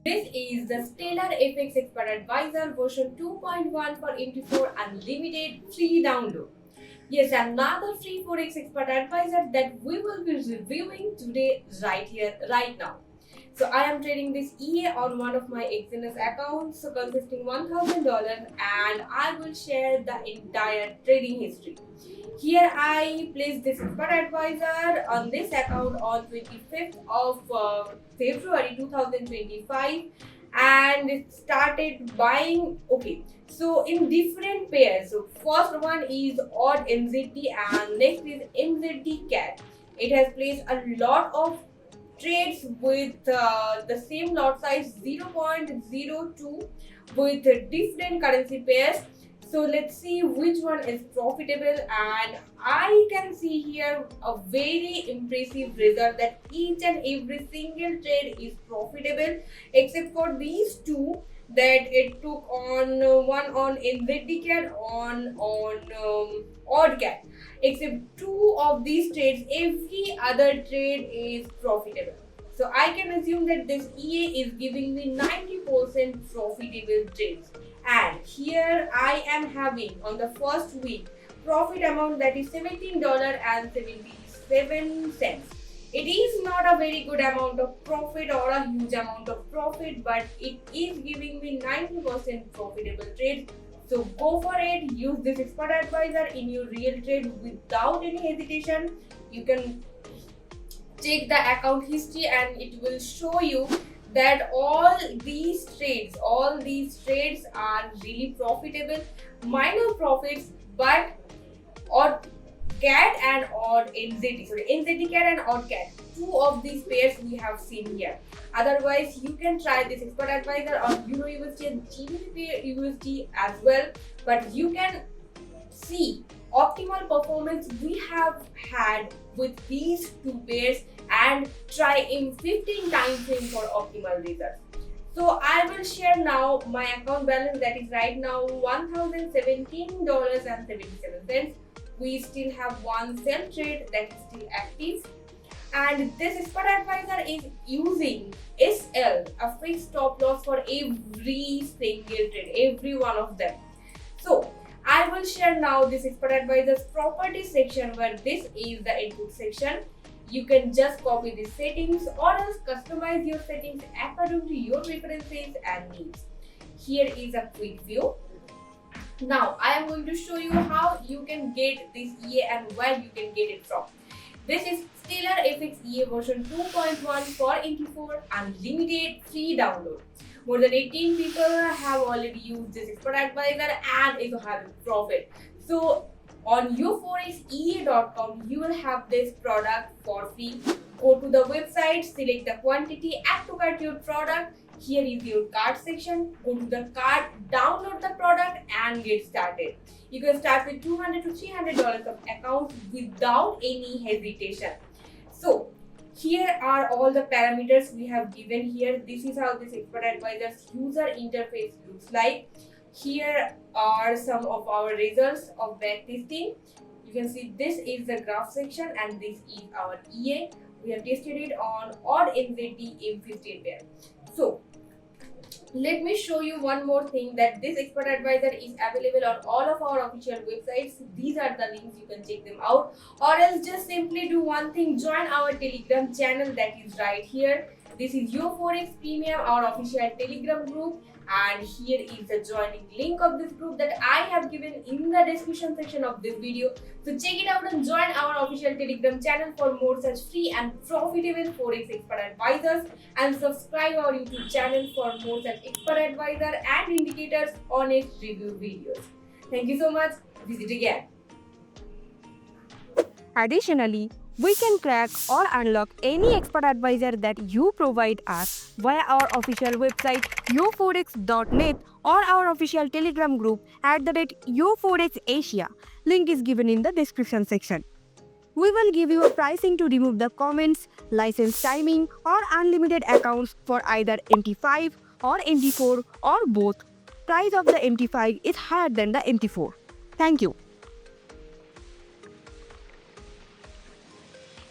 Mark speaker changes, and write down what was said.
Speaker 1: This is the Stellar FX Expert Advisor version 2.1 for MT4 Unlimited free download. Yes, another free Forex Expert Advisor that we will be reviewing today right here, right now. So I am trading this EA on one of my Exynos accounts, so consisting $1,000, and I will share the entire trading history. Here I placed this expert advisor on this account on 25th of February 2025, and it started buying. Okay, so in different pairs. So first one is odd MZT and next is MZT cat. It has placed a lot of trades with the same lot size 0.02 with different currency pairs. So let's see which one is profitable, and I can see here a very impressive result that each and every single trade is profitable except for these two that it took on one on NZDCAT on OddCat. Except two of these trades, every other trade is profitable. So I can assume that this EA is giving me 90% profitable trades. And here I am having on the first week profit amount that is $17.77. It is not a very good amount of profit or a huge amount of profit, but it is giving me 90% profitable trades. So go for it, use this expert advisor in your real trade without any hesitation. You can check the account history and it will show you that all these trades are really profitable, minor profits, but odd cat and odd NZD, sorry, NZD cat and odd cat, two of these pairs we have seen here. Otherwise you can try this expert advisor on Euro USD and GBP USD as well, but you can see optimal performance we have had with these two pairs and try in 15 time frame for optimal results. So I will share now my account balance that is right now $1,017.77. We still have one sell trade that is still active, and this expert advisor is using SL, a fixed stop loss for every single trade, every one of them. So I will share now this expert advisor's properties section, where this is the input section. You can just copy the settings or else customize your settings according to your preferences and needs. Here is a quick view. Now I am going to show you how you can get this EA and where you can get it from. This is Stellar FX EA version 2.1 for MT4 Unlimited free download. More than 18 people have already used this expert advisor and is having profit. So on yourforexea.com you will have this product for free. Go to the website, select the quantity, add to cart your product. Here is your cart section. Go to the cart, download the product and get started. You can start with $200 to $300 of account without any hesitation. So here are all the parameters we have given here. This is how this expert advisor's user interface looks like. Here are some of our results of backtesting. You can see this is the graph section and this is our EA. We have tested it on odd NZD M15 pair. So let me show you one more thing, that this expert advisor is available on all of our official websites. These are the links, you can check them out, or else just simply do one thing, join our Telegram channel that is right here. This is Your Forex Premium, our official Telegram group, and here is the joining link of this group that I have given in the description section of this video. So check it out and join our official Telegram channel for more such free and profitable Forex expert advisors, and subscribe our YouTube channel for more such expert advisor and indicators honest review videos. Thank you so much. Visit again.
Speaker 2: Additionally, we can crack or unlock any expert advisor that you provide us via our official website yourforex.net or our official Telegram group @YourForexAsia. Link is given in the description section. We will give you a pricing to remove the comments, license timing or unlimited accounts for either MT5 or MT4 or both. Price of the MT5 is higher than the MT4. Thank you.